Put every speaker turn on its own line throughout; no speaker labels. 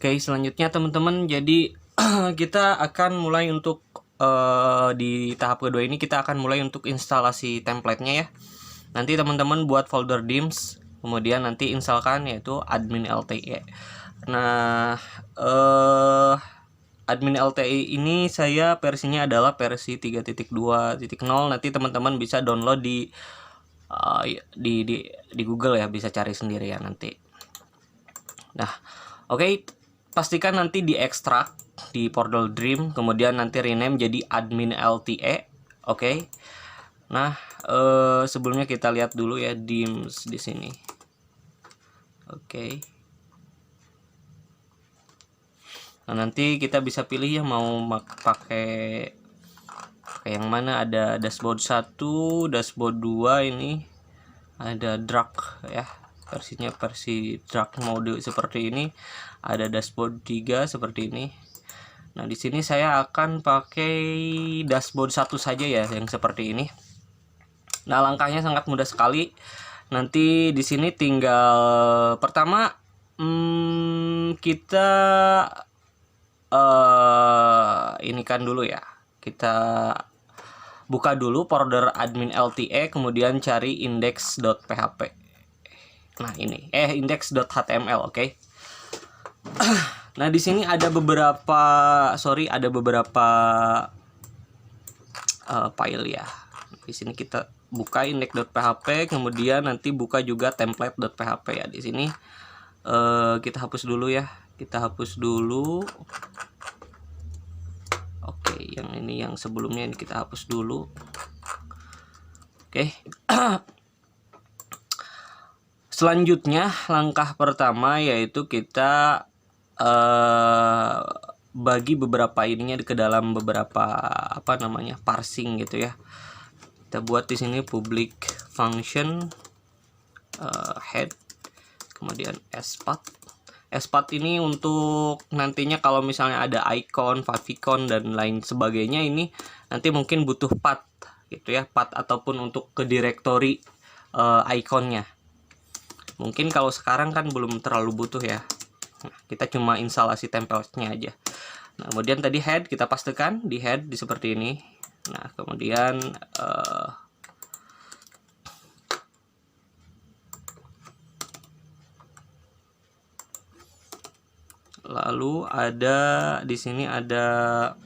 Oke, selanjutnya teman-teman, jadi kita akan mulai untuk di tahap kedua ini kita akan mulai untuk instalasi template-nya ya. Nanti teman-teman buat folder dims, kemudian nanti instalkan yaitu admin LTE. Nah, admin LTE ini saya versinya adalah versi 3.2.0. Nanti teman-teman bisa download di Google ya, bisa cari sendiri ya nanti. Nah, oke, pastikan nanti diekstrak di Portal Dream, kemudian nanti rename jadi admin LTE. Oke. Nah, sebelumnya kita lihat dulu ya dims di sini. Oke. Nah, nanti kita bisa pilih ya mau pakai yang mana. Ada dashboard 1, dashboard 2, ini ada drag ya. Versinya versi drag mode seperti ini. Ada dashboard 3 seperti ini. Nah, di sini saya akan pakai dashboard 1 saja ya, yang seperti ini. Nah, langkahnya sangat mudah sekali. Nanti di sini tinggal pertama kita ini kan dulu ya. Kita buka dulu folder admin LTE, kemudian cari index.php. Nah, ini index.html, oke. Nah, di sini ada beberapa file ya. Di sini kita buka index.php, kemudian nanti buka juga template.php ya. Di sini kita hapus dulu ya. Kita hapus dulu. Oke, yang ini yang sebelumnya ini kita hapus dulu. Oke. Selanjutnya langkah pertama yaitu kita bagi beberapa ininya ke dalam beberapa parsing gitu ya. Kita buat di sini public function head, kemudian spath. Spath ini untuk nantinya kalau misalnya ada icon, favicon dan lain sebagainya, ini nanti mungkin butuh path gitu ya, path ataupun untuk ke directory iconnya. Mungkin kalau sekarang kan belum terlalu butuh ya. Nah, kita cuma instalasi template-nya aja. Nah, kemudian tadi head kita pastikan di head di seperti ini. Nah, kemudian lalu ada di sini ada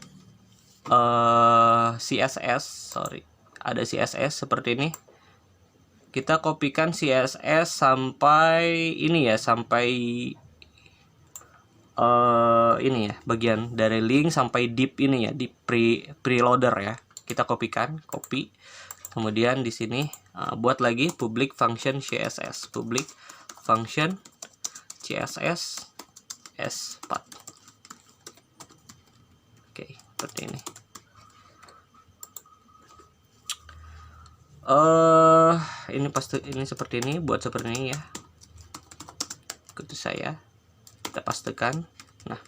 CSS, ada CSS seperti ini. Kita kopikan CSS sampai ini ya, sampai ini ya, bagian dari link sampai div ini ya, di preloader ya. Kita kopikan, copy. Kemudian di sini buat lagi public function CSS, public function CSS path. Oke, seperti ini. Ini pasti ini seperti ini, buat seperti ini ya. Ikuti saya. Kita pastikan. Nah,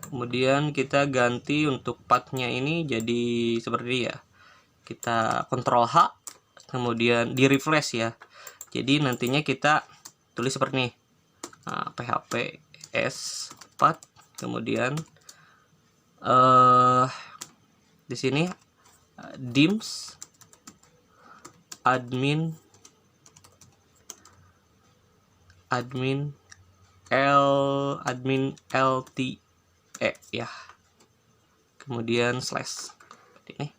kemudian kita ganti untuk pathnya ini jadi seperti ya. Kita Ctrl H, kemudian di refresh ya. Jadi nantinya kita tulis seperti ini. Nah, php s path, kemudian di sini dims admin LTE ya, kemudian slash seperti ini,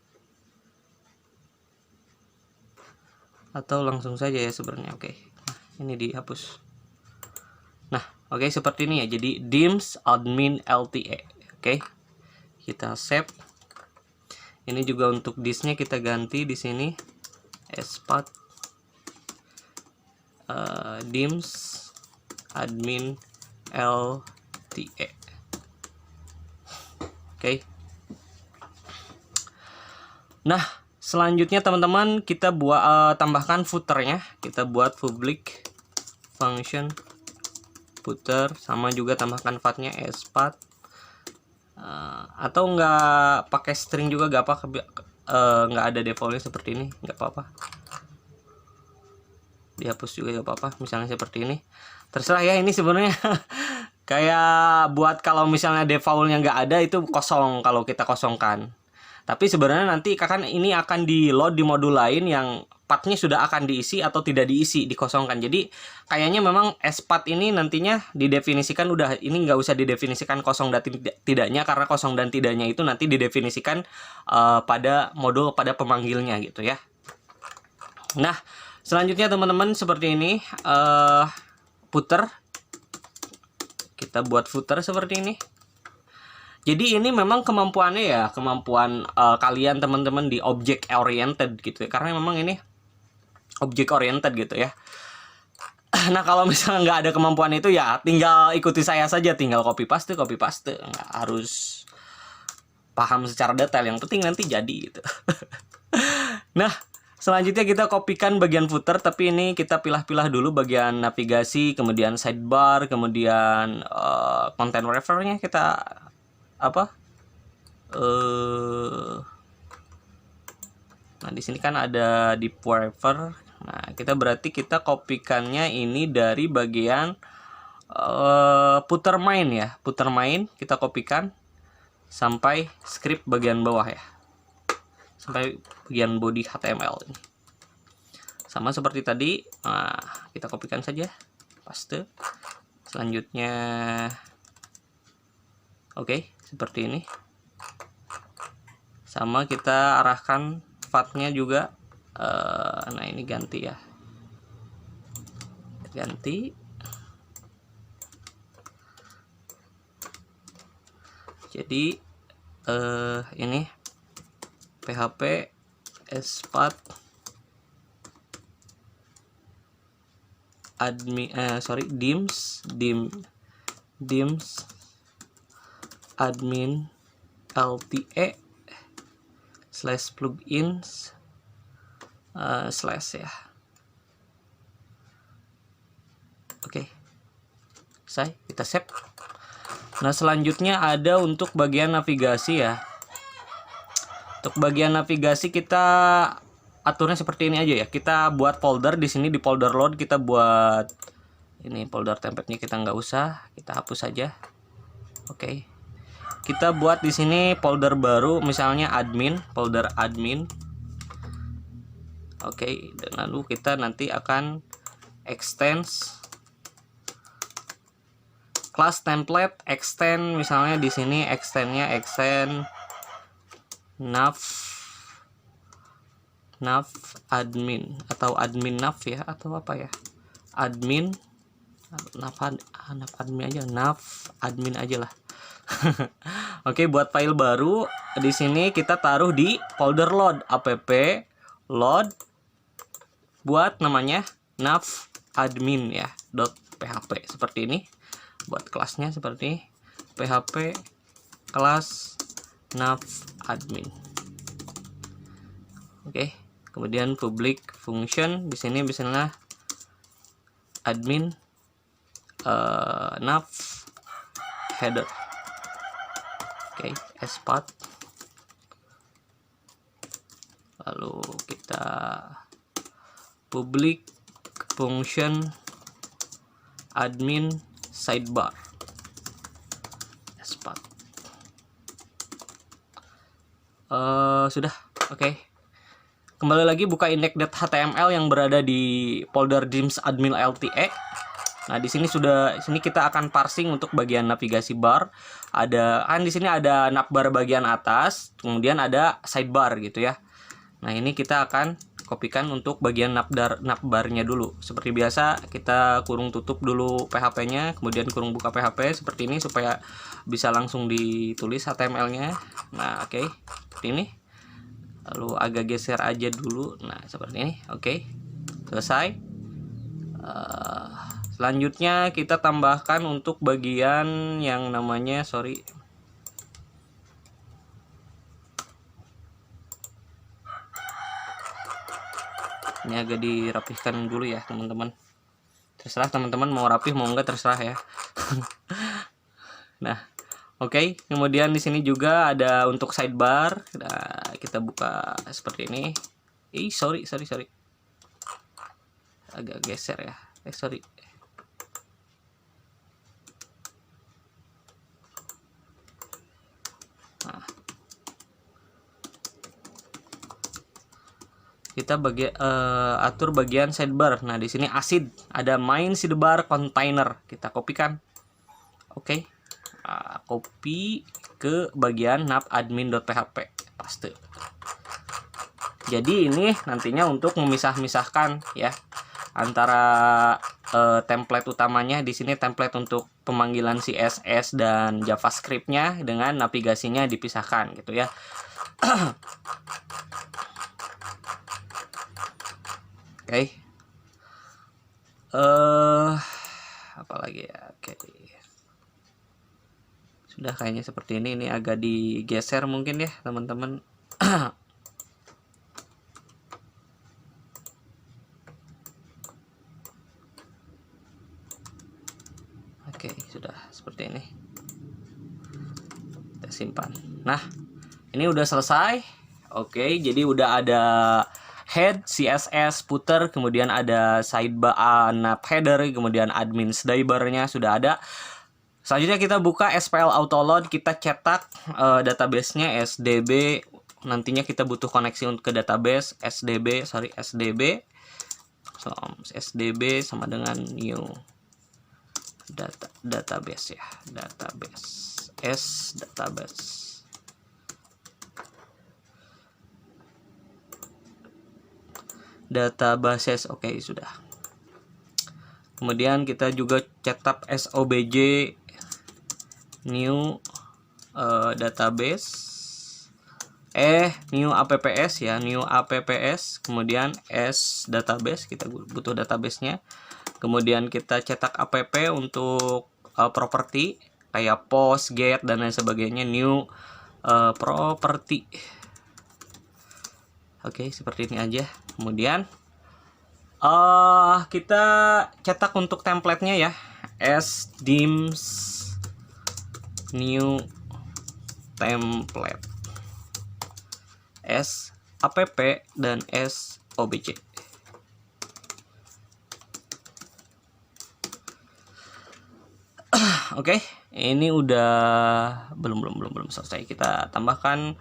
atau langsung saja ya sebenarnya. Oke, nah, ini dihapus. Nah, oke, seperti ini ya. Jadi dims admin LTE. Oke, kita save. Ini juga untuk disknya kita ganti di sini spath dims admin LTE. Oke. Nah, selanjutnya teman-teman kita buat tambahkan footernya. Kita buat public function footer, sama juga tambahkan pathnya spath. Atau nggak pakai string juga nggak apa, nggak ada defaultnya seperti ini, nggak apa-apa. dihapus juga gak apa-apa, misalnya seperti ini. Terserah ya, ini sebenarnya kayak buat kalau misalnya defaultnya nggak ada itu kosong kalau kita kosongkan. Tapi sebenarnya nanti kan ini akan di load di modul lain yang pathnya sudah akan diisi atau tidak diisi, dikosongkan. Jadi kayaknya memang spath ini nantinya didefinisikan udah, ini nggak usah didefinisikan kosong dan tidaknya, karena kosong dan tidaknya itu nanti didefinisikan pada modul pada pemanggilnya gitu ya. Nah selanjutnya teman-teman seperti ini, footer. Kita buat footer seperti ini. Jadi ini memang kemampuannya ya, kemampuan kalian teman-teman di object oriented gitu ya. Karena memang ini object oriented gitu ya. Nah kalau misalnya nggak ada kemampuan itu ya tinggal ikuti saya saja, tinggal copy paste, nggak harus paham secara detail, yang penting nanti jadi gitu. Nah selanjutnya kita kopikan bagian footer, tapi ini kita pilah-pilah dulu bagian navigasi, kemudian sidebar, kemudian content wrapper-nya kita apa? Nah di sini kan ada div wrapper. Nah kita berarti kita kopikannya ini dari bagian footer main ya, footer main kita kopikan sampai script bagian bawah ya, sampai bagian body HTML ini. Sama seperti tadi, nah, kita kopikan saja, paste. Selanjutnya, oke, seperti ini. Sama kita arahkan path-nya juga. Nah ini ganti ya, ganti. Jadi ini PHP spath admin dims admin LTE / plugins / ya. Oke, selesai, kita save. Nah selanjutnya ada untuk bagian navigasi ya. Untuk bagian navigasi kita aturnya seperti ini aja ya. Kita buat folder di sini, di folder load kita buat ini folder template-nya, kita nggak usah, kita hapus saja. Oke. Kita buat di sini folder baru, misalnya admin, folder admin. Oke, dan lalu kita nanti akan extend class template, extend misalnya di sini extendnya extend nav admin atau admin nav ya, atau apa ya, admin nav admin aja, nav admin aja lah. Oke, buat file baru di sini kita taruh di folder load, app load, buat namanya nav admin ya, .php seperti ini. Buat kelasnya seperti php kelas nav admin. Oke, kemudian public function di sini misalnya admin nav header. Oke, spath. Lalu kita public function admin sidebar spath. Sudah, oke. Kembali lagi buka index.html yang berada di folder dims admin LTE. Nah, di sini kita akan parsing untuk bagian navigasi bar. Kan di sini ada navbar bagian atas, kemudian ada sidebar gitu ya. Nah, ini kita akan kopikan untuk bagian navbarnya dulu. Seperti biasa, kita kurung tutup dulu PHP-nya, kemudian kurung buka PHP seperti ini supaya bisa langsung ditulis HTML-nya. Nah, oke. Seperti ini. Lalu agak geser aja dulu. Nah, seperti ini. Oke. Selesai. Selanjutnya kita tambahkan untuk bagian yang namanya, ini agak dirapihkan dulu ya teman-teman. Terserah teman-teman mau rapih mau enggak, terserah ya. Nah, oke. Kemudian di sini juga ada untuk sidebar. Nah, kita buka seperti ini. Sorry. agak geser ya. Sorry. Nah, kita atur bagian sidebar. Nah, di sini ACID ada main sidebar container, kita kopikan. Oke. Copy ke bagian nav_admin.php, paste. Jadi ini nantinya untuk memisah-misahkan ya antara template utamanya. Di sini template untuk pemanggilan CSS dan JavaScript-nya dengan navigasinya dipisahkan gitu ya. Oke. Apalagi ya. Oke. Sudah kayaknya seperti ini. Ini agak digeser mungkin ya, teman-teman. Oke, sudah seperti ini. Kita simpan. Nah, ini udah selesai. Oke, jadi udah ada head, CSS, footer, kemudian ada sidebar, nav header, kemudian admin sidebar-nya sudah ada. Selanjutnya kita buka SPL Autoload, kita cetak database-nya SDB. Nantinya kita butuh koneksi untuk ke database SDB. So, SDB sama dengan new database ya, database databases. Oke, sudah. Kemudian kita juga cetak SOBJ new database, new apps ya, new apps, kemudian s database, kita butuh database-nya. Kemudian kita cetak app untuk properti kayak post, get dan lain sebagainya, new property. Oke, seperti ini aja. Kemudian kita cetak untuk template-nya ya, sdims new template, s app dan s obj. Oke, ini udah belum selesai. Kita tambahkan,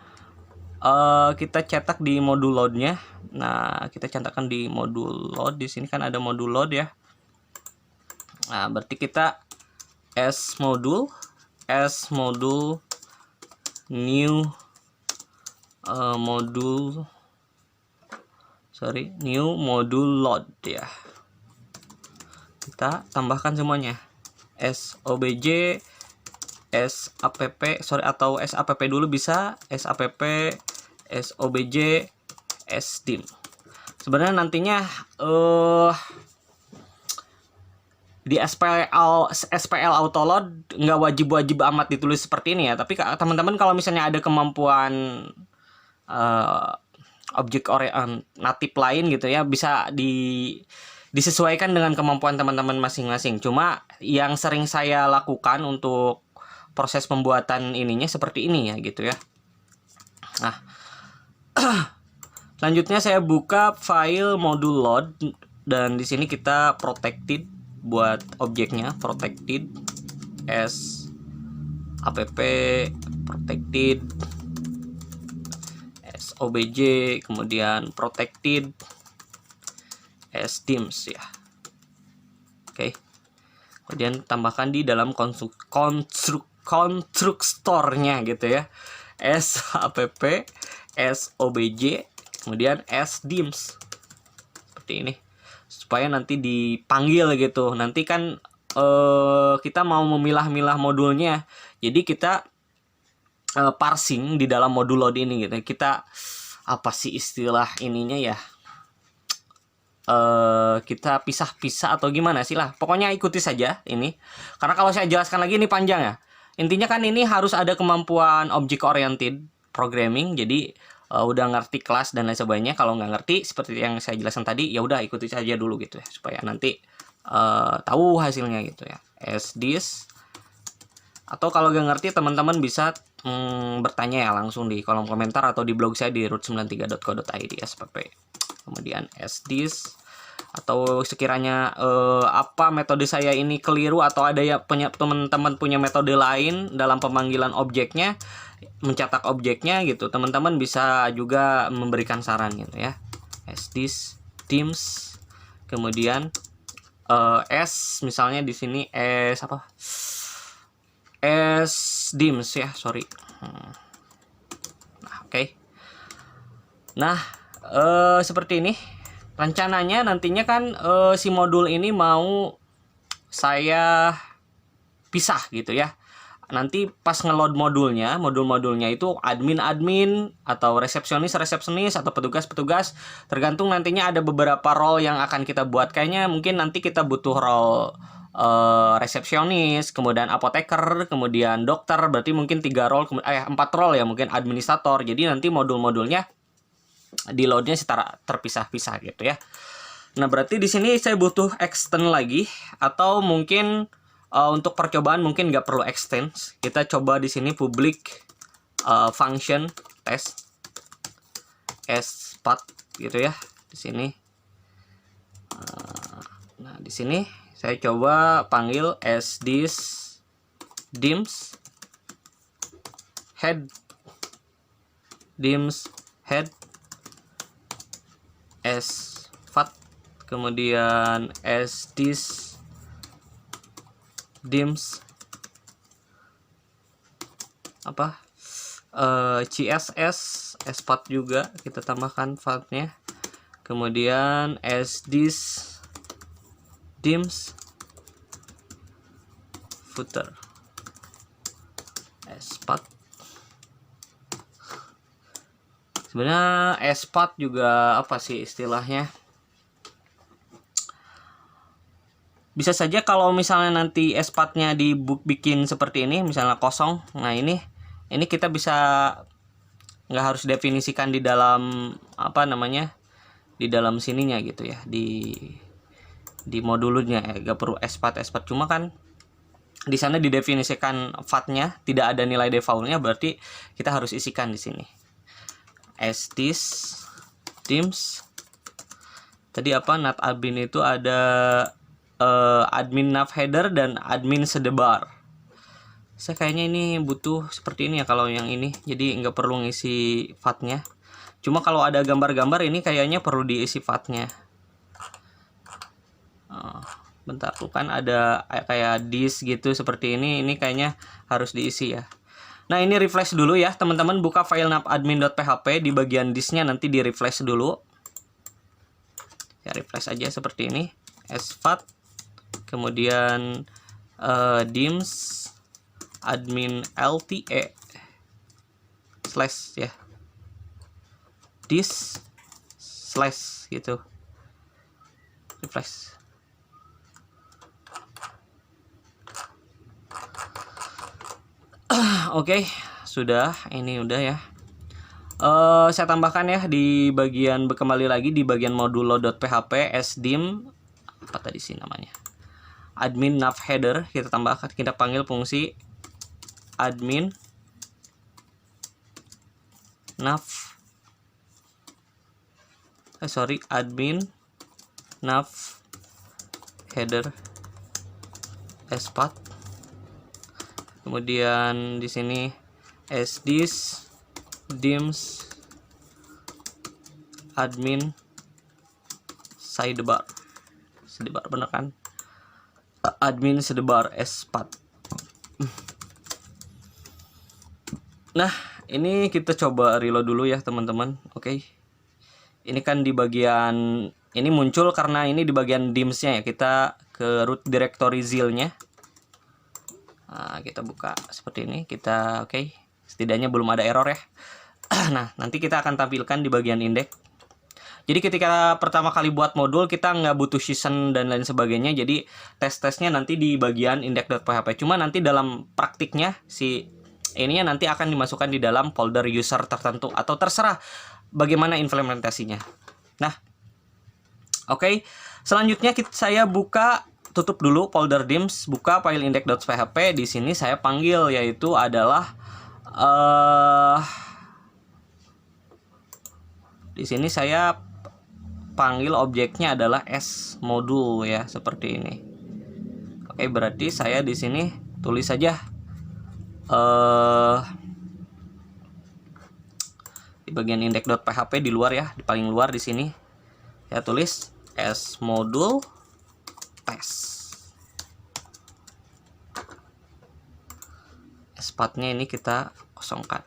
kita cetak di modul load-nya. Nah, kita cetakkan di modul load. Di sini kan ada modul load ya. Nah, berarti kita s modul new new modul load ya. Kita tambahkan semuanya. SOBJ, SAPP, atau SAPP dulu bisa, SAPP, SOBJ, SDIM. Sebenarnya nantinya di SPL Autoload nggak wajib amat ditulis seperti ini ya, tapi teman-teman kalau misalnya ada kemampuan objek natif lain gitu ya, bisa disesuaikan dengan kemampuan teman-teman masing-masing. Cuma yang sering saya lakukan untuk proses pembuatan ininya seperti ini ya gitu ya. Nah, selanjutnya saya buka file modul load, dan di sini kita protected buat objeknya, protected s app protected s obj, kemudian protected sdims ya. Oke. Kemudian tambahkan di dalam konstruktornya gitu ya, sapp sobj kemudian sdims seperti ini, supaya nanti dipanggil gitu. Nanti kan kita mau memilah-milah modulnya, jadi kita parsing di dalam modul load ini gitu. Kita apa sih istilah ininya ya, kita pisah-pisah atau gimana sih lah, pokoknya ikuti saja ini, karena kalau saya jelaskan lagi ini panjang ya. Intinya kan ini harus ada kemampuan object oriented programming, jadi udah ngerti kelas dan lain sebagainya. Kalau nggak ngerti seperti yang saya jelaskan tadi, ya udah ikuti saja dulu gitu ya, supaya nanti tahu hasilnya gitu ya. Sdis, atau kalau nggak ngerti teman-teman bisa bertanya ya langsung di kolom komentar atau di blog saya di root93.co.id SPP. Kemudian sdis atau sekiranya apa metode saya ini keliru atau ada ya teman-teman punya metode lain dalam pemanggilan objeknya, mencetak objeknya gitu, teman-teman bisa juga memberikan saran gitu ya. As this dims, kemudian s misalnya di sini s apa, s dims ya, sorry. Nah, oke. Nah, seperti ini rencananya. Nantinya kan si modul ini mau saya pisah gitu ya. Nanti pas ngeload modul-modulnya itu admin atau resepsionis atau petugas, tergantung nantinya ada beberapa role yang akan kita buat. Kayaknya mungkin nanti kita butuh role resepsionis, kemudian apoteker, kemudian dokter, berarti mungkin 4 role ya, mungkin administrator. Jadi nanti modul-modulnya di loadnya secara terpisah-pisah gitu ya. Nah, berarti di sini saya butuh extend lagi, atau mungkin untuk percobaan mungkin nggak perlu extend. Kita coba di sini public function test as-path gitu ya di sini. Nah, di sini saya coba panggil as this dims head as-path, kemudian as this dims apa css as-path juga kita tambahkan pathnya, kemudian as this dims footer as-path. Sebenarnya as-path juga apa sih istilahnya? Bisa saja kalau misalnya nanti as-path-nya dibikin seperti ini, misalnya kosong. Nah, ini kita bisa nggak harus definisikan di dalam apa namanya, di dalam sininya gitu ya, di modulnya ya, nggak perlu as-path. Cuma kan di sana didefinisikan path-nya, tidak ada nilai default-nya, berarti kita harus isikan di sini. As this dims tadi apa, not admin itu ada admin nav header dan admin sedebar. Saya kayaknya ini butuh seperti ini ya kalau yang ini, jadi nggak perlu ngisi path-nya. Cuma kalau ada gambar-gambar ini kayaknya perlu diisi path-nya. Bentar, tuh kan ada kayak disk gitu seperti ini kayaknya harus diisi ya. Nah, ini refresh dulu ya teman-teman, buka file nav-admin.php, di bagian disknya nanti di refresh dulu ya, refresh aja seperti ini, as-path, kemudian dims admin lte slash ya, dis slash gitu, refresh. Oke, sudah, ini udah ya. Saya tambahkan ya di bagian, kembali lagi di bagian modul load.php sdim apa tadi sih namanya, admin nav header, kita tambahkan, kita panggil fungsi admin nav admin nav header as-path, kemudian di sini as this dims admin sidebar bener kan, admin sidebar as-path. Nah, ini kita coba reload dulu ya teman-teman. Oke. Ini kan di bagian ini muncul karena ini di bagian dimsnya ya. Kita ke root directory zil-nya. Nah, kita buka seperti ini. Kita oke. Setidaknya belum ada error ya. Nah, nanti kita akan tampilkan di bagian index. Jadi ketika pertama kali buat modul, kita nggak butuh season dan lain sebagainya. Jadi tes-tesnya nanti di bagian index.php. Cuma nanti dalam praktiknya si ininya nanti akan dimasukkan di dalam folder user tertentu, atau terserah bagaimana implementasinya. Nah, oke. Selanjutnya saya tutup dulu folder dims, buka file index.php. Di sini saya panggil yaitu adalah di sini saya panggil objeknya adalah s-module ya, seperti ini. Oke, berarti saya di sini tulis saja di bagian index.php di luar ya, di paling luar di sini saya tulis s-module test. S-path-nya ini kita kosongkan.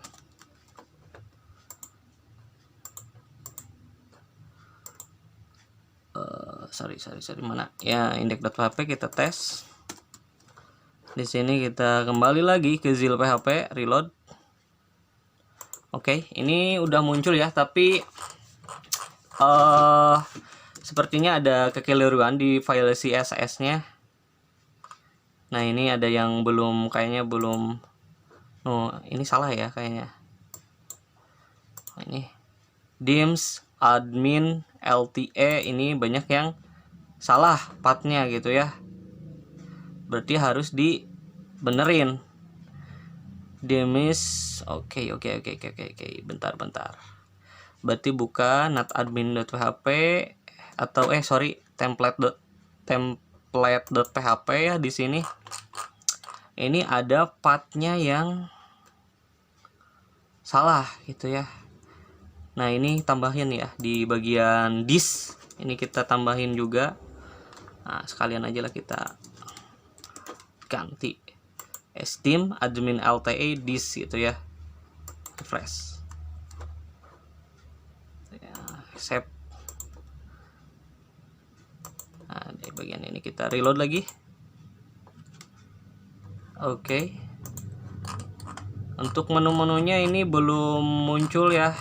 Sorry mana ya, index.php kita tes. Di sini kita kembali lagi ke zil php, reload. Oke, ini udah muncul ya, tapi sepertinya ada kekeliruan di file CSS-nya. Nah, ini ada yang kayaknya belum. Oh, ini salah ya kayaknya. Ini dims admin LTE, ini banyak yang salah pathnya gitu ya. Berarti harus dibenerin. Dims, oke. Bentar. Berarti bukan not-admin.php atau template.php ya di sini. Ini ada pathnya yang salah gitu ya. Nah, ini tambahin ya di bagian this. Ini kita tambahin juga. Nah, sekalian aja lah kita ganti sdim admin LTE this gitu ya. Refresh. Ya, save. Nah, di bagian ini kita reload lagi. Oke. Untuk menu-menunya ini belum muncul ya.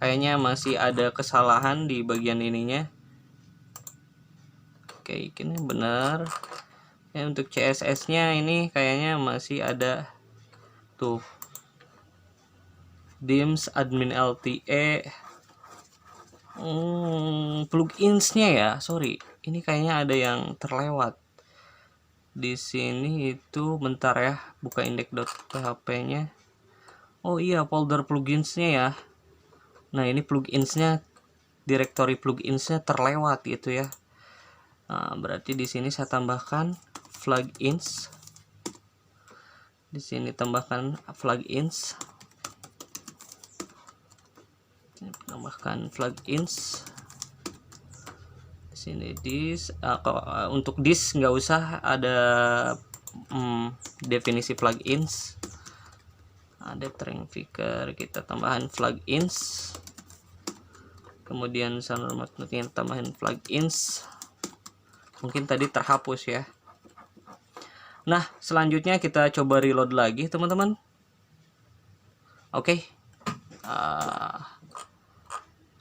Kayaknya masih ada kesalahan di bagian ininya. Oke, ini benar. Ya, untuk CSS-nya ini kayaknya masih ada tuh. Dims admin LTE. Plugins-nya ya, sorry. Ini kayaknya ada yang terlewat. Di sini itu bentar ya, buka index.php-nya. Oh iya, folder plugins-nya ya. Nah, ini plugins-nya, directory plugins-nya terlewat gitu ya. Nah, berarti di sini saya tambahkan plugins. Di sini tambahkan plugins. Tambahkan plugins. Di sini this. Untuk this nggak usah ada definisi plugins. Ada string figure, kita tambahan plugins. Kemudian sound magnetic tambahin plugins. Mungkin tadi terhapus ya. Nah, selanjutnya kita coba reload lagi teman-teman. Oke.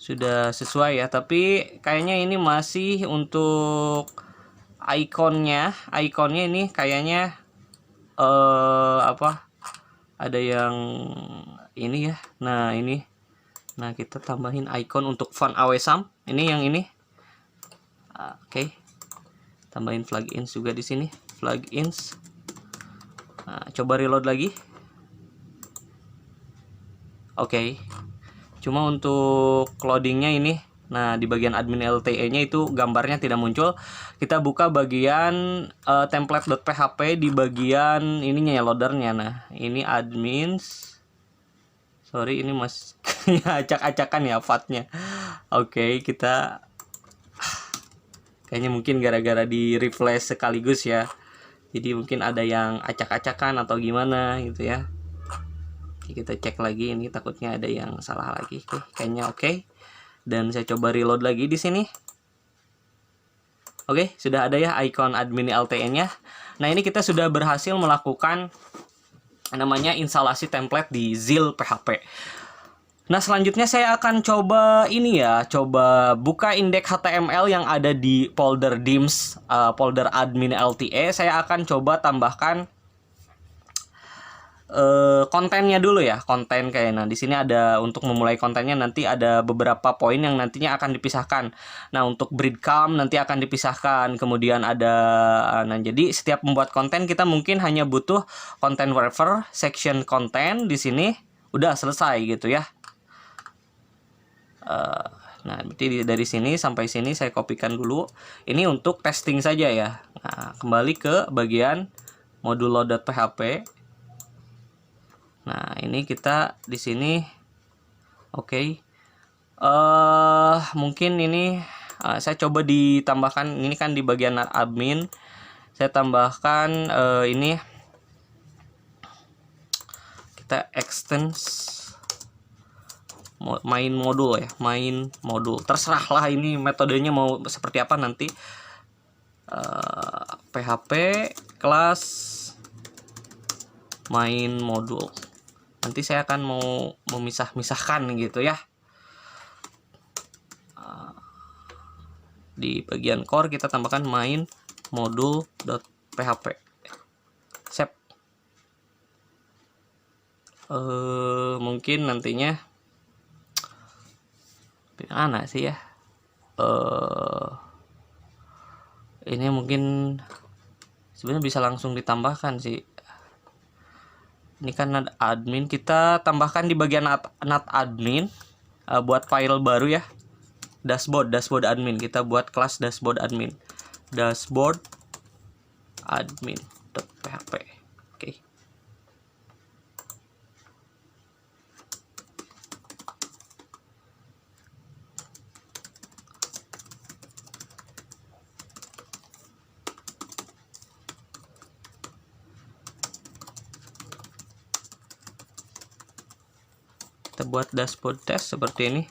Sudah sesuai ya, tapi kayaknya ini masih untuk ikonnya ini kayaknya ada yang ini ya. Nah, ini. Nah, kita tambahin icon untuk font awesome. Ini yang ini. Oke. Tambahin plugins juga di sini. Plugins. Nah, coba reload lagi. Oke. Cuma untuk loadingnya ini. Nah, di bagian admin LTE-nya itu gambarnya tidak muncul. Kita buka bagian template.php di bagian ininya ya, loadernya. Nah, ini admins. Sorry, ini mas acak-acakan ya pathnya. Oke, kita kayaknya mungkin gara-gara di refresh sekaligus ya. Jadi mungkin ada yang acak-acakan atau gimana gitu ya. Kita cek lagi, ini takutnya ada yang salah lagi. Oke, kayaknya oke. Dan saya coba reload lagi di sini. Oke, sudah ada ya icon admin LTE-nya. Nah, ini kita sudah berhasil melakukan namanya instalasi template di zil php. Nah, selanjutnya saya akan coba ini ya, coba buka indeks HTML yang ada di folder dims, folder admin LTE. Saya akan coba tambahkan kontennya dulu ya, konten kayak. Nah, di sini ada untuk memulai kontennya nanti ada beberapa poin yang nantinya akan dipisahkan. Nah, untuk breadcrumb nanti akan dipisahkan. Kemudian ada, nah jadi setiap membuat konten kita mungkin hanya butuh content wrapper, section content di sini udah selesai gitu ya. Nah, berarti dari sini sampai sini saya kopikan dulu. Ini untuk testing saja ya. Nah, kembali ke bagian modul load.php. Nah, ini kita di sini oke. Mungkin ini saya coba ditambahkan, ini kan di bagian admin. Saya tambahkan ini kita extend main modul ya, main modul. Terserah lah ini metodenya mau seperti apa nanti. PHP kelas main modul. Nanti saya akan mau memisah-misahkan gitu ya. Di bagian core kita tambahkan main modul.php. Save. Mungkin nantinya mana sih ya, ini mungkin sebenarnya bisa langsung ditambahkan sih. Ini kan admin, kita tambahkan di bagian NAT admin, buat file baru ya, dashboard admin. Kita buat kelas dashboard admin, dashboard admin.php. Oke. Kita buat dashboard test seperti ini.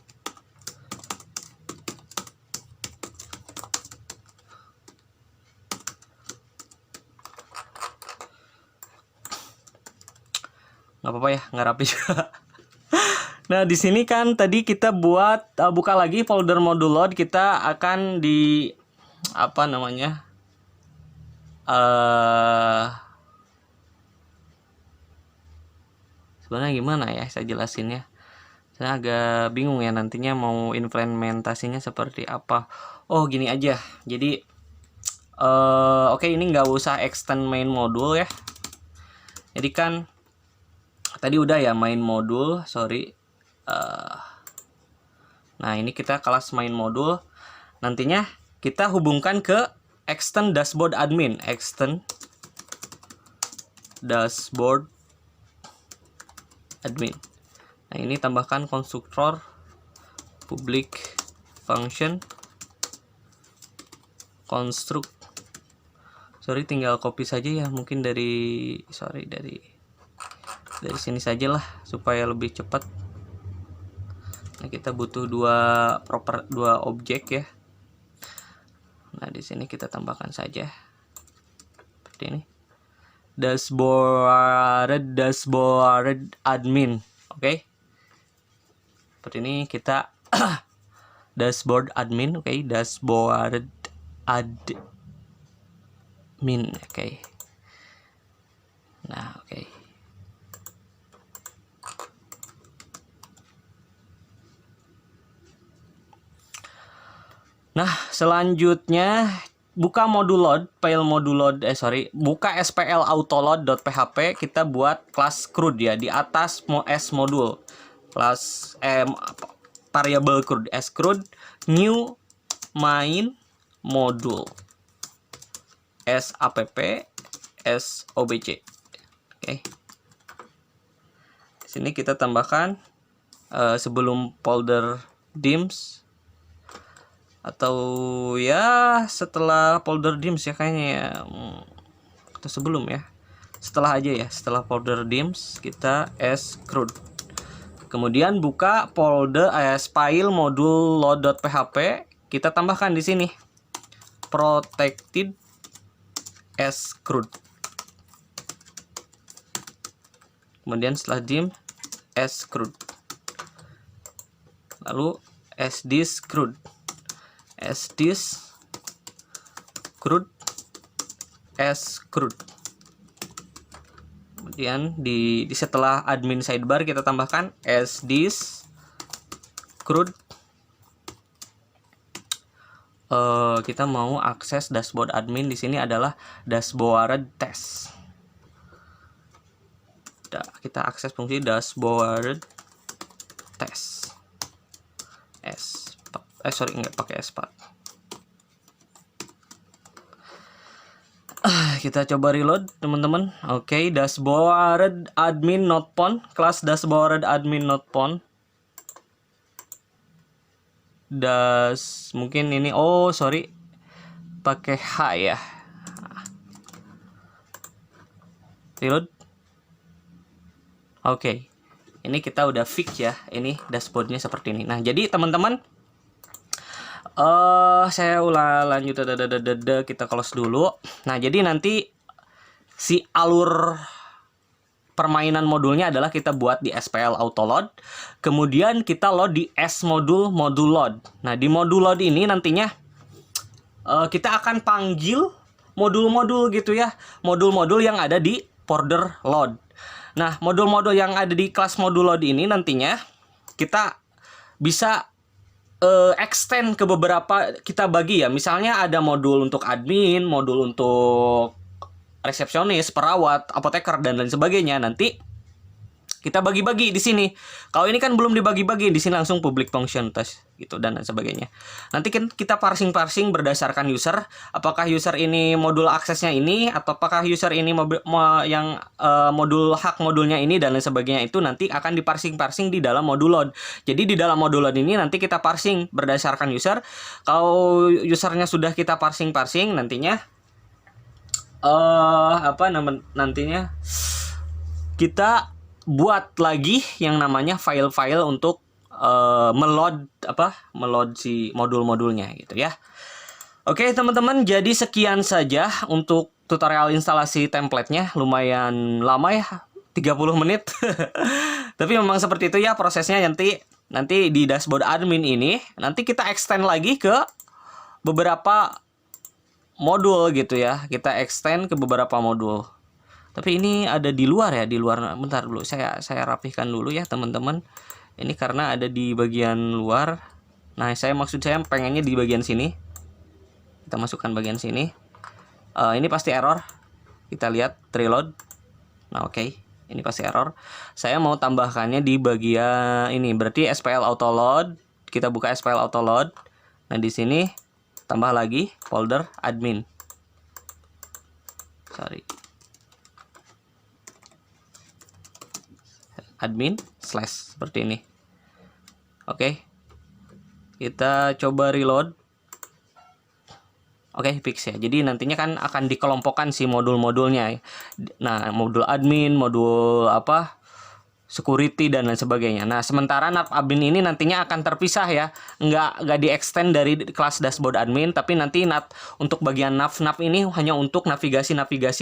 Nggak apa-apa ya, nggak rapi juga. Nah, di sini kan tadi kita buat buka lagi folder modul load. Kita akan di apa namanya? Sebenarnya gimana ya saya jelasinnya? Saya agak bingung ya nantinya mau implementasinya seperti apa. Oh, gini aja. Jadi oke, ini nggak usah extend main modul ya. Jadi kan tadi udah ya main modul, sorry. Nah, ini kita kelas main modul. Nantinya kita hubungkan ke extend dashboard admin, extend dashboard admin. Nah, ini tambahkan konstruktor public function construct. Sorry, tinggal copy saja ya, mungkin dari sini saja lah supaya lebih cepat. Nah, kita butuh dua objek ya. Nah, di sini kita tambahkan saja seperti ini. Dashboard admin. Oke. Seperti ini kita dashboard admin, oke, dashboard admin, oke. Nah, oke. Nah, selanjutnya buka modul load, file modul load, buka SPL autoload.php. Kita buat kelas CRUD ya, di atas S modul. Kelas variable CRUD, S CRUD, new main modul. SAPP SOBC. Oke. Di sini kita tambahkan sebelum folder dims, atau ya setelah folder dims ya kayaknya ya, atau sebelum ya, setelah aja ya, setelah folder dims kita scrud. Kemudian buka folder file modul load.php, kita tambahkan di sini protected scrud. Kemudian setelah dim scrud, lalu sdiscrud, sdiscrud, scrud. Kemudian di setelah admin sidebar kita tambahkan sdiscrud. Kita mau akses dashboard admin, di sini adalah dashboard test. Kita akses fungsi dashboard test. sorry, nggak pakai S4. Kita coba reload teman-teman. Oke, dashboard admin not pawn, kelas dashboard admin not pawn. Mungkin ini, oh sorry, pakai H ya. Reload. Oke, ini kita udah fix ya. Ini dashboardnya seperti ini. Nah, jadi teman-teman, saya lanjut, kita close dulu. Nah, jadi nanti si alur permainan modulnya adalah kita buat di SPL auto load, kemudian kita load di S modul load. Nah, di modul load ini nantinya kita akan panggil modul-modul gitu ya, modul-modul yang ada di folder load. Nah, modul-modul yang ada di kelas modul load ini nantinya kita bisa extend ke beberapa, kita bagi ya. Misalnya ada modul untuk admin, modul untuk resepsionis, perawat, apoteker, dan lain sebagainya. Nanti kita bagi-bagi di sini. Kalau ini kan belum dibagi-bagi, di sini langsung public function test gitu dan lain sebagainya. Nanti kan kita parsing-parsing berdasarkan user, apakah user ini modul aksesnya ini, atau apakah user ini yang modul hak modulnya ini dan lain sebagainya, itu nanti akan diparsing-parsing di dalam modul load. Jadi di dalam modul load ini nanti kita parsing berdasarkan user. Kalau usernya sudah kita parsing-parsing, nantinya nantinya kita buat lagi yang namanya file-file untuk melod si modul-modulnya gitu ya. Oke teman-teman, jadi sekian saja untuk tutorial instalasi template-nya. Lumayan lama ya, 30 menit. Tapi memang seperti itu ya prosesnya. Nanti di dashboard admin ini nanti kita extend lagi ke beberapa modul gitu ya. Kita extend ke beberapa modul. Tapi ini ada di luar ya, di luar. Bentar dulu, saya rapihkan dulu ya teman-teman. Ini karena ada di bagian luar. Nah, maksud saya pengennya di bagian sini. Kita masukkan bagian sini. Ini pasti error. Kita lihat reload. Nah, oke. Ini pasti error. Saya mau tambahkannya di bagian ini. Berarti SPL auto load. Kita buka SPL auto load. Nah, di sini tambah lagi folder admin. Sorry. Admin / seperti ini. Oke. Kita coba reload. Oke, fix ya. Jadi nantinya kan akan dikelompokkan si modul-modulnya. Nah, modul admin, modul security dan lain sebagainya. Nah, sementara nav admin ini nantinya akan terpisah ya. Nggak di-extend dari kelas dashboard admin, tapi nanti untuk bagian nav ini hanya untuk navigasi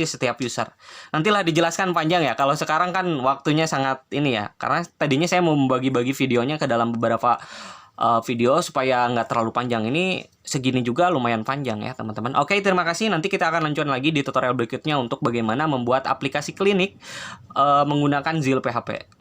setiap user. Nantilah dijelaskan panjang ya. Kalau sekarang kan waktunya sangat ini ya. Karena tadinya saya mau membagi-bagi videonya ke dalam beberapa video supaya nggak terlalu panjang. Ini segini juga lumayan panjang ya teman-teman. Oke, terima kasih. Nanti kita akan lanjutkan lagi di tutorial berikutnya untuk bagaimana membuat aplikasi klinik menggunakan Zil PHP.